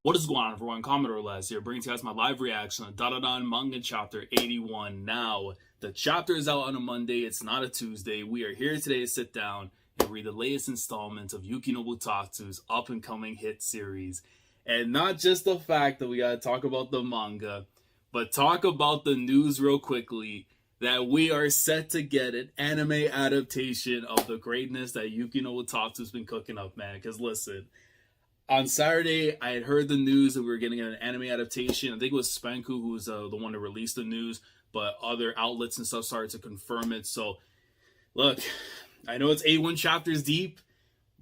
What is going on, everyone? Commodore Les here, bringing to you guys my live reaction on Dandadan manga chapter 81. Now, the chapter is out on a Monday. It's not a Tuesday. We are here today to sit down and read the latest installment of Yukinobu Tatsu's up-and-coming hit series. And not just the fact that we gotta talk about the manga, but talk about the news real quickly that we are set to get an anime adaptation of the greatness that Yukinobu Tatsu's been cooking up, man. Because listen, on Saturday, I had heard the news that we were getting an anime adaptation. I think it was Spanku who was the one to release the news, but other outlets and stuff started to confirm it. So, look, I know it's 81 chapters deep,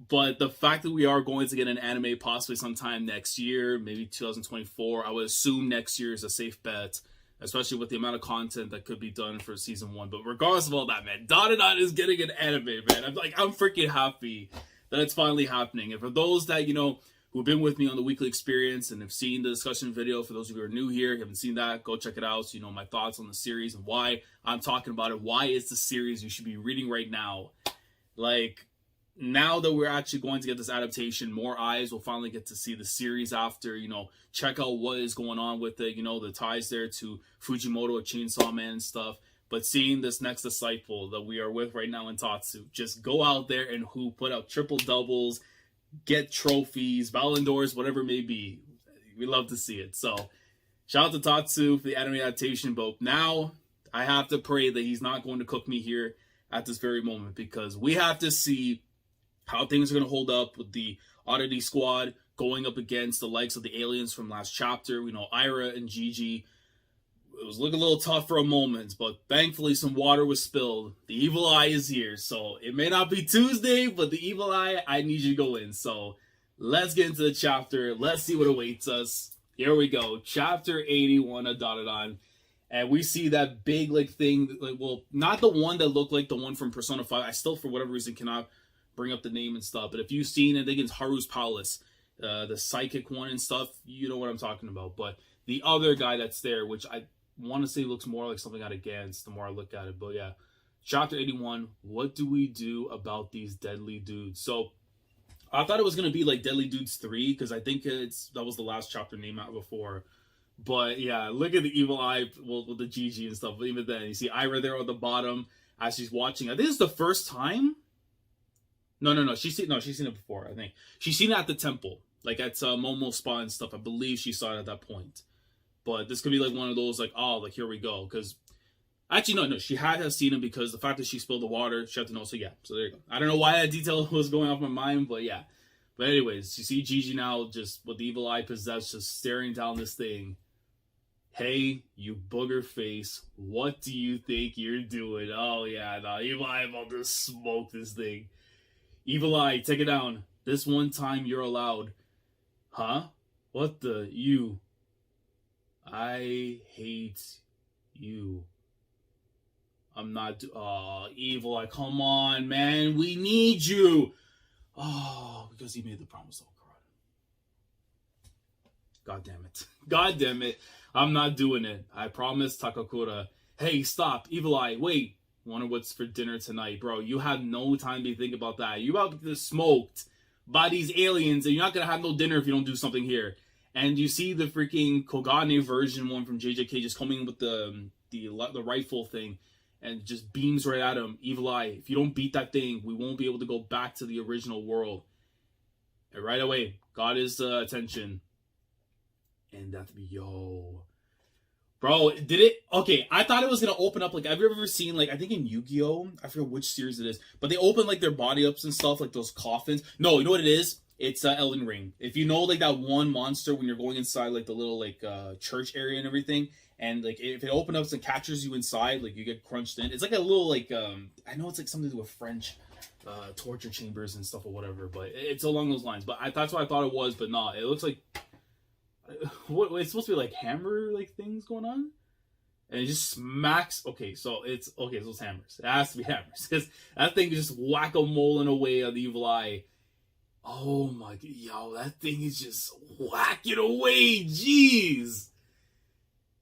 but the fact that we are going to get an anime possibly sometime next year, maybe 2024, I would assume next year is a safe bet, especially with the amount of content that could be done for season 1. But regardless of all that, man, Dandadan is getting an anime, man. I'm freaking happy that it's finally happening. And for those that, who've been with me on the weekly experience and have seen the discussion video, for those of you who are new here, haven't seen that, go check it out so you know my thoughts on the series and why I'm talking about it. Why it's the series you should be reading right now. Like, now that we're actually going to get this adaptation, more eyes will finally get to see the series after, check out what is going on with it, the ties there to Fujimoto, Chainsaw Man and stuff. But seeing this next disciple that we are with right now in Tatsu, just go out there and put out triple doubles, get trophies, Ballon d'Ors, whatever it may be. We love to see it. So, shout out to Tatsu for the anime adaptation. But now, I have to pray that he's not going to cook me here at this very moment, because we have to see how things are going to hold up with the Oddity Squad going up against the likes of the aliens from last chapter. We know Ira and Gigi. It was looking a little tough for a moment, but thankfully some water was spilled. The evil eye is here, so it may not be Tuesday, but the evil eye, I need you to go in. So let's get into the chapter. Let's see what awaits us. Here we go. Chapter 81 of Dandadan. And we see that big thing, not the one that looked like the one from Persona 5. I still, for whatever reason, cannot bring up the name and stuff. But if you've seen it, I think it's Haru's Palace, the psychic one and stuff, you know what I'm talking about. But the other guy that's there, which I want to say looks more like something out of Gantz the more I look at it. But yeah, chapter 81, what do we do about these deadly dudes? So I thought it was going to be like Deadly Dudes 3, because I think that was the last chapter name out before. But yeah, look at the evil eye with the Gigi and stuff. But even then, you see Ira there on the bottom as she's watching. I think it's the first time. No. She's seen it before, I think. She's seen it at the temple, like at Momo's spa and stuff. I believe she saw it at that point. But this could be one of those, here we go. Because, actually, no, she had to have seen him, because the fact that she spilled the water, she had to know. So, yeah, so there you go. I don't know why that detail was going off my mind, but yeah. But anyways, you see Gigi now just with the evil eye possessed, just staring down this thing. Hey, you booger face, what do you think you're doing? Oh, yeah, no, evil eye about to smoke this thing. Evil eye, take it down. This one time you're allowed. Huh? What the? You. I hate you. I'm not. Evil eye, come on, man. We need you. Oh, because he made the promise. Oh, God. God damn it. God damn it. I'm not doing it. I promised Takakura. Hey, stop. Evil eye, wait. Wonder what's for dinner tonight, bro. You have no time to think about that. You're about to get smoked by these aliens, and you're not going to have no dinner if you don't do something here. And you see the freaking Kogane version one from JJK just coming with the rifle thing and just beams right at him. Evil eye, if you don't beat that thing, we won't be able to go back to the original world. And right away, got his attention. And that be, yo. Bro, did it? Okay, I thought it was going to open up, have you ever seen, I think in Yu-Gi-Oh! I forget which series it is, but they open, their body ups and stuff, those coffins. No, you know what it is? It's Elden Ring. If you know, that one monster when you're going inside, the little, church area and everything, and, if it opens up and catches you inside, you get crunched in. It's a little, I know it's, something to do with French torture chambers and stuff or whatever, but it's along those lines. But that's what I thought it was, but no, it looks like, what, it's supposed to be, hammer, things going on? And it just smacks. Okay, so it's hammers. It has to be hammers, because that thing is just whack-a-moling away on the evil eye. Oh my god, yo, that thing is just whacking away, jeez.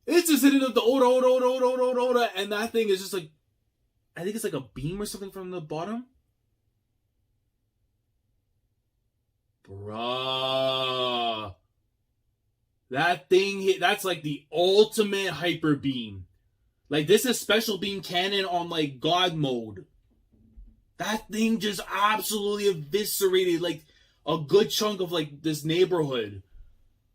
It's just hitting up the Oda, and that thing is just I think it's a beam or something from the bottom. Bruh. That thing hit. That's like the ultimate hyper beam. Like, this is special beam cannon on like God mode. That thing just absolutely eviscerated like a good chunk of like this neighborhood.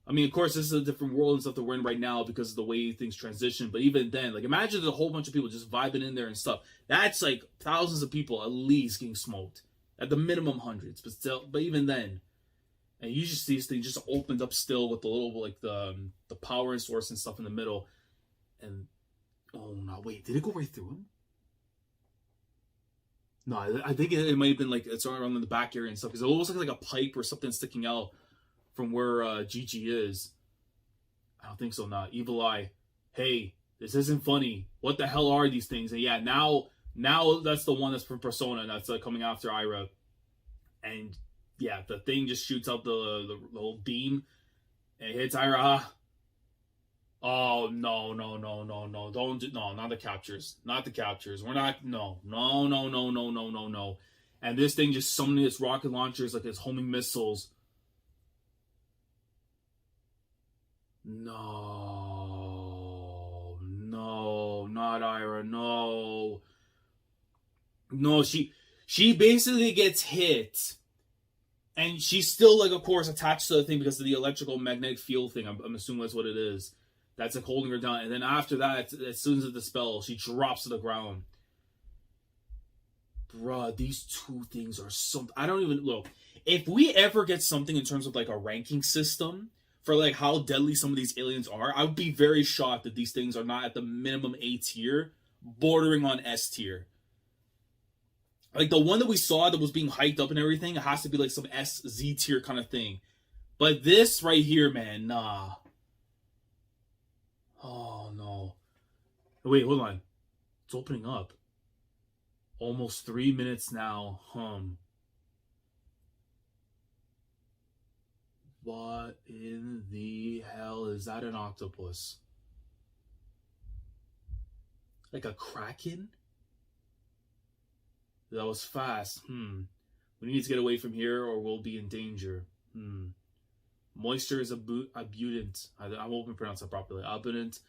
I mean, of course, this is a different world and stuff that we're in right now because of the way things transition. But even then, like, imagine there's a whole bunch of people just vibing in there and stuff. That's like thousands of people at least getting smoked. At the minimum, hundreds. But still, but even then, and you just see this thing just opened up still with the little like the power source and stuff in the middle. And oh no, wait, did it go right through him? No, I think it might have been like it's around in the back area and stuff because it almost looks like a pipe or something sticking out from where Gigi is. I don't think so. Not Evil Eye. Hey, this isn't funny. What the hell are these things? And yeah, now that's the one that's from Persona that's coming after Ira. And yeah, the thing just shoots out the little beam and it hits Ira. Oh no! Don't not the captures. Not the captures. We're not. No. And this thing just summoning its rocket launchers like it's homing missiles. No, not Ira. No, she basically gets hit, and she's still like, of course, attached to the thing because of the electrical magnetic field thing. I'm assuming that's what it is. That's like holding her down, and then after that, as soon as it dispels, she drops to the ground. Bruh, these two things are something. I don't even look. If we ever get something in terms of like a ranking system for like how deadly some of these aliens are, I would be very shocked that these things are not at the minimum A tier, bordering on S tier. Like the one that we saw that was being hyped up and everything, it has to be like some S Z tier kind of thing. But this right here, man, nah. Oh no. Wait, hold on. It's opening up. Almost 3 minutes now. What in the hell is that? An octopus? Like a kraken? That was fast. We need to get away from here or we'll be in danger. Moisture is abundant. I won't pronounce that properly. Abundant.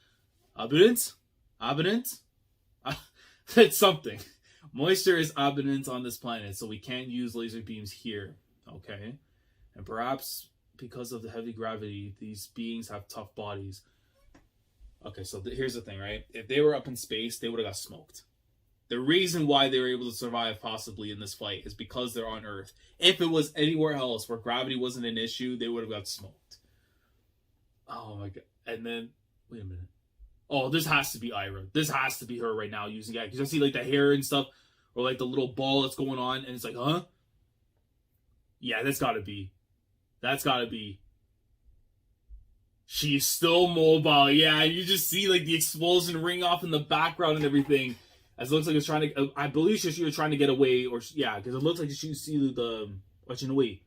It's something. Moisture is abundant on this planet, so we can't use laser beams here. Okay. And perhaps because of the heavy gravity, these beings have tough bodies. Okay, so here's the thing, right? If they were up in space, they would have got smoked. The reason why they were able to survive possibly in this fight is because they're on Earth. If it was anywhere else where gravity wasn't an issue, they would have got smoked. Oh my god. And then, wait a minute. Oh, this has to be Ira. This has to be her right now using it. Because I see like the hair and stuff, or like the little ball that's going on, and it's like, huh? Yeah, that's gotta be. That's gotta be. She's still mobile. Yeah, you just see like the explosion ring off in the background and everything. As it looks like it's trying to, I believe she was trying to get away, or yeah, because it looks like you see the, wait,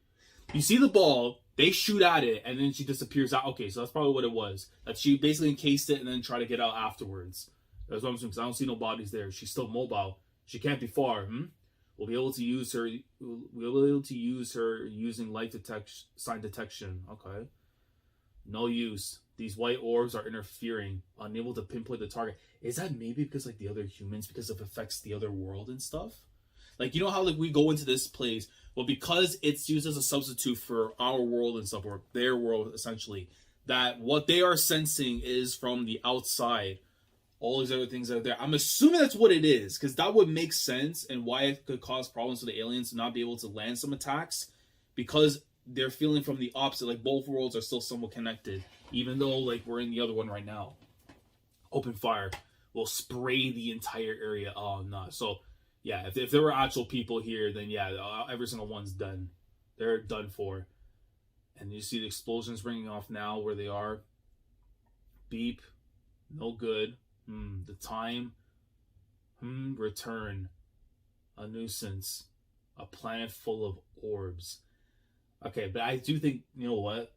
you see the ball, they shoot at it, and then she disappears out. Okay, so that's probably what it was. That she basically encased it and then tried to get out afterwards. That's what I'm assuming, because I don't see no bodies there. She's still mobile. She can't be far. We'll be able to use her. We'll be able to use her using light sign detection. Okay. No use. These white orbs are interfering, unable to pinpoint the target. Is that maybe because like the other humans, because it affects the other world and stuff? Like, you know how like we go into this place, well, because it's used as a substitute for our world and stuff, or their world essentially, that what they are sensing is from the outside. All these other things that are there. I'm assuming that's what it is, because that would make sense and why it could cause problems for the aliens to not be able to land some attacks, because they're feeling from the opposite, like both worlds are still somewhat connected, even though like we're in the other one right now. Open fire will spray the entire area. Oh no. So yeah, if there were actual people here, then yeah, every single one's done. They're done for. And you see the explosions ringing off now where they are. Beep. No good. The time. Return. A nuisance. A planet full of orbs. Okay, but I do think, you know what?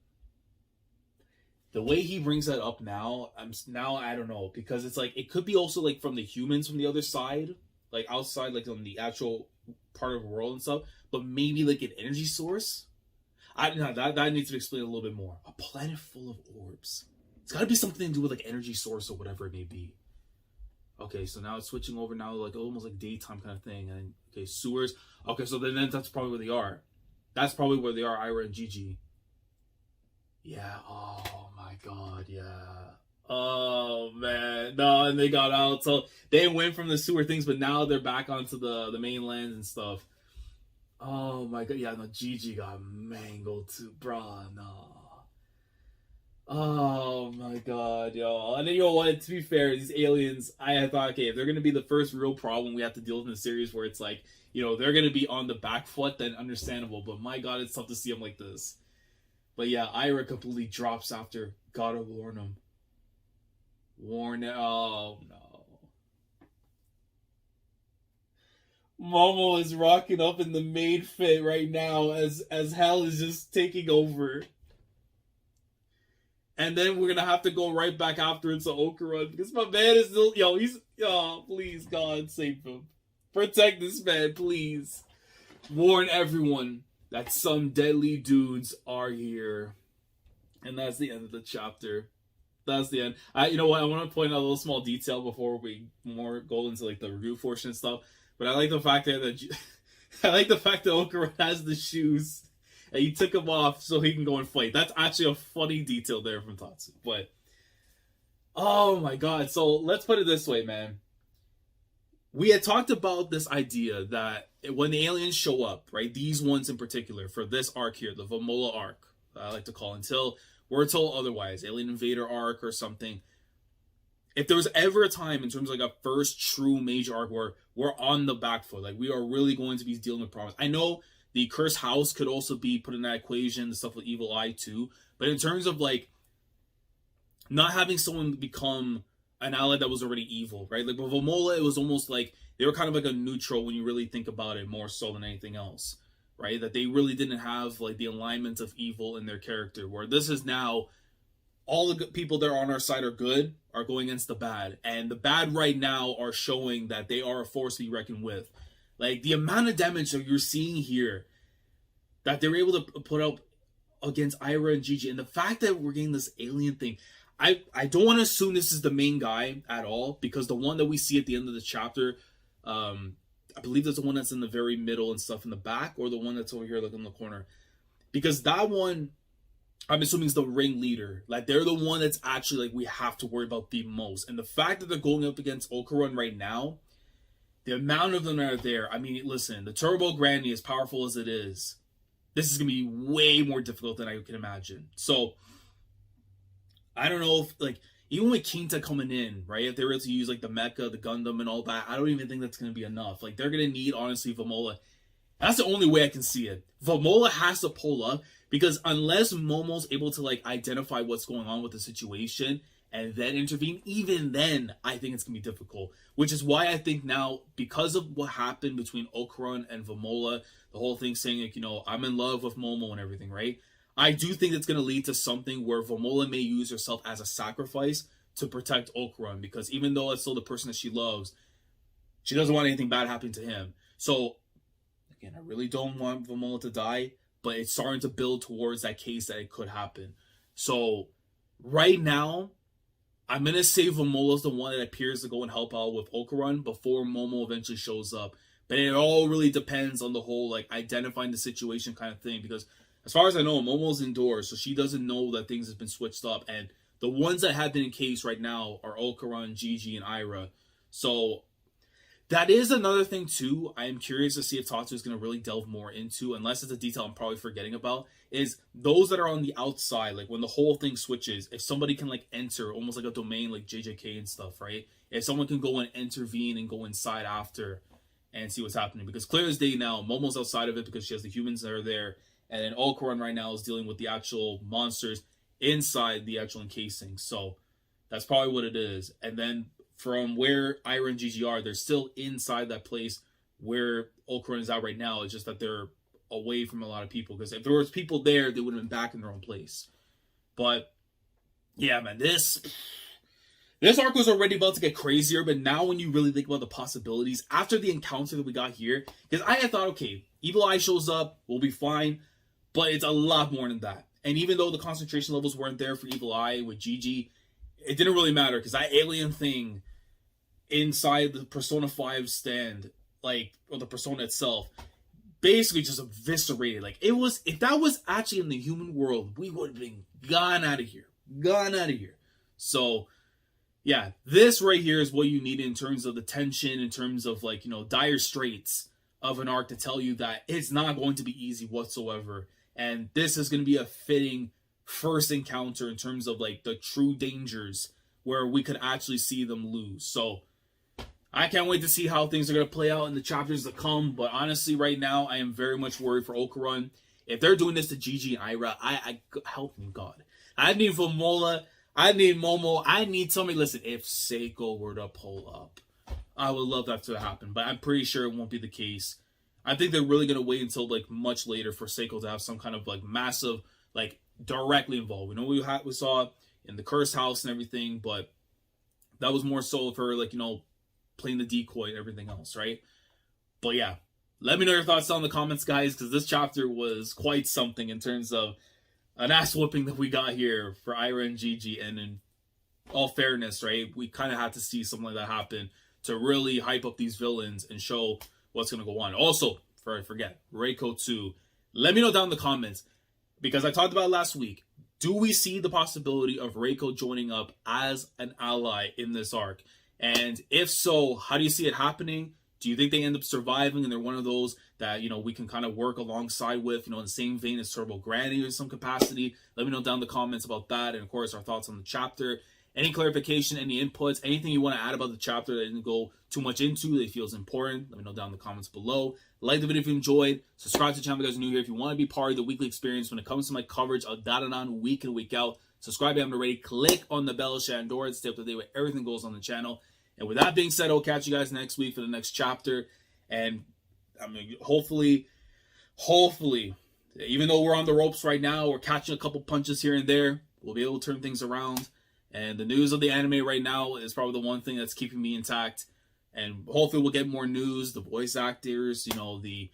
The way he brings that up now, I don't know, because it's like it could be also like from the humans from the other side, like outside, like on the actual part of the world and stuff, but maybe like an energy source. That needs to be explained a little bit more. A planet full of orbs. It's got to be something to do with like energy source or whatever it may be. Okay, so now it's switching over now, like almost like daytime kind of thing. And okay, sewers. Okay, so then that's probably where they are. That's probably where they are, Ira and Gigi. Yeah. Oh my God. Yeah. Oh man. No, and they got out. So they went from the sewer things, but now they're back onto the mainland and stuff. Oh my God. Yeah. No, Gigi got mangled too, bruh. No. Oh my God, yo. And then, you know what, to be fair, these aliens, I thought, okay, if they're going to be the first real problem we have to deal with in the series where it's like, you know, they're going to be on the back foot, then understandable. But my God, it's tough to see them like this. But yeah, Ira completely drops after gotta warn him. Oh no. Momo is rocking up in the maid fit right now as hell is just taking over. And then we're gonna have to go right back afterwards to Okarun because my man is still please God save him. Protect this man, please. Warn everyone that some deadly dudes are here. And that's the end of the chapter. That's the end. You know what? I want to point out a little small detail before we go into like the review portion and stuff. But I like the fact that Okarun has the shoes. And he took him off so he can go and fight. That's actually a funny detail there from Tatsu. But, oh my God. So, let's put it this way, man. We had talked about this idea that when the aliens show up, right, these ones in particular, for this arc here, the Vomola arc, I like to call until we're told otherwise, Alien Invader arc or something. If there was ever a time in terms of like a first true major arc where we're on the back foot, like we are really going to be dealing with problems. I know the Cursed House could also be put in that equation, the stuff with Evil Eye too. But in terms of like not having someone become an ally that was already evil, right? Like with Vomola, it was almost like they were kind of like a neutral when you really think about it, more so than anything else, right? That they really didn't have like the alignment of evil in their character. Where this is now, all the people that are on our side are good, are going against the bad, and the bad right now are showing that they are a force to be reckoned with. Like, the amount of damage that you're seeing here that they're able to put up against Ira and Gigi, and the fact that we're getting this alien thing, I don't want to assume this is the main guy at all, because the one that we see at the end of the chapter, I believe that's the one that's in the very middle and stuff in the back, or the one that's over here, like in the corner. Because that one, I'm assuming is the ringleader. Like, they're the one that's actually, like, we have to worry about the most. And the fact that they're going up against Okarun right now, the amount of them that are there, I mean, listen, the Turbo Granny, as powerful as it is, this is going to be way more difficult than I can imagine. So, I don't know if, like, even with Kinta coming in, right, if they were able to use, like, the Mecha, the Gundam, and all that, I don't even think that's going to be enough. Like, they're going to need, honestly, Vomola. That's the only way I can see it. Vomola has to pull up, because unless Momo's able to, like, identify what's going on with the situation and then intervene, even then, I think it's going to be difficult. Which is why I think now, because of what happened between Okarun and Vomola, the whole thing saying, like, you know, I'm in love with Momo and everything, right? I do think it's going to lead to something where Vomola may use herself as a sacrifice to protect Okarun, because even though it's still the person that she loves, she doesn't want anything bad happening to him. So, again, I really don't want Vomola to die, but it's starting to build towards that case that it could happen. So, right now, I'm going to say Vomola's the one that appears to go and help out with Okarun before Momo eventually shows up. But it all really depends on the whole, like, identifying the situation kind of thing. Because as far as I know, Momo's indoors, so she doesn't know that things have been switched up. And the ones that have been in case right now are Okarun, Gigi, and Ira. So that is another thing, too, I am curious to see if Tatsu is going to really delve more into, unless it's a detail I'm probably forgetting about, is those that are on the outside, like when the whole thing switches, if somebody can, like, enter, almost like a domain like JJK and stuff, right? If someone can go and intervene and go inside after and see what's happening. Because clear as day now, Momo's outside of it because she has the humans that are there, and then Okarun right now is dealing with the actual monsters inside the actual encasing. So that's probably what it is. And then from where Ira and Gigi are, they're still inside that place where Okarun is out right now. It's just that they're away from a lot of people. Because if there was people there, they would have been back in their own place. But, yeah, man, this arc was already about to get crazier. But now when you really think about the possibilities, after the encounter that we got here, because I had thought, okay, Evil Eye shows up, we'll be fine. But it's a lot more than that. And even though the concentration levels weren't there for Evil Eye with Gigi, it didn't really matter because that alien thing inside the Persona 5 stand, like, or the Persona itself, basically just eviscerated. Like, it was, if that was actually in the human world, we would have been gone out of here. So, yeah, this right here is what you need in terms of the tension, in terms of, like, you know, dire straits of an arc to tell you that it's not going to be easy whatsoever. And this is going to be a fitting first encounter in terms of, like, the true dangers where we could actually see them lose. So I can't wait to see how things are going to play out in the chapters to come. But honestly, right now, I am very much worried for Okarun. If they're doing this to Gigi and Ira, I help me, God. I need Momola. I need Momo. I need somebody. Listen, if Seiko were to pull up, I would love that to happen. But I'm pretty sure it won't be the case. I think they're really going to wait until, like, much later for Seiko to have some kind of, like, massive, like, directly involved. We know we saw in the Cursed House and everything, but that was more so of her, like, you know, playing the decoy and everything else, right? But yeah, let me know your thoughts down in the comments, guys, because this chapter was quite something in terms of an ass whooping that we got here for Ira and Gigi. And in all fairness, right, we kind of had to see something like that happen to really hype up these villains and show what's going to go on. Also, before I forget, Reiko 2. Let me know down in the comments, because I talked about it last week. Do we see the possibility of Reiko joining up as an ally in this arc? And if so, how do you see it happening? Do you think they end up surviving and they're one of those that, you know, we can kind of work alongside with, you know, in the same vein as Turbo Granny in some capacity? Let me know down in the comments about that. And of course, our thoughts on the chapter. Any clarification, any inputs, anything you want to add about the chapter that I didn't go too much into that you feel is important, let me know down in the comments below. Like the video if you enjoyed. Subscribe to the channel if you guys are new here. If you want to be part of the weekly experience when it comes to my coverage of Dandadan week in, week out, subscribe if you haven't already. Click on the bell, Shandor, to stay up to date with everything goes on the channel. And with that being said, I'll catch you guys next week for the next chapter. And I mean, hopefully, even though we're on the ropes right now, we're catching a couple punches here and there, we'll be able to turn things around. And the news of the anime right now is probably the one thing that's keeping me intact. And hopefully we'll get more news. The voice actors, you know, the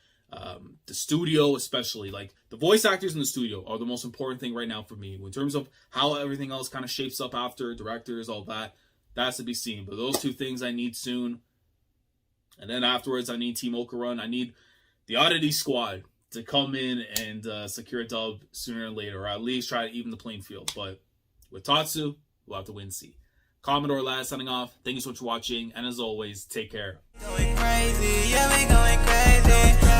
studio especially. Like, the voice actors in the studio are the most important thing right now for me. In terms of how everything else kind of shapes up after, directors, all that, that's to be seen. But those two things I need soon. And then afterwards, I need Team Okarun. I need the Oddity Squad to come in and secure a dub sooner or later. Or at least try to even the playing field. But with Tatsu, we'll have to wait and see. Commodore Lad signing off. Thank you so much for watching. And as always, take care. Going crazy, yeah, we going crazy.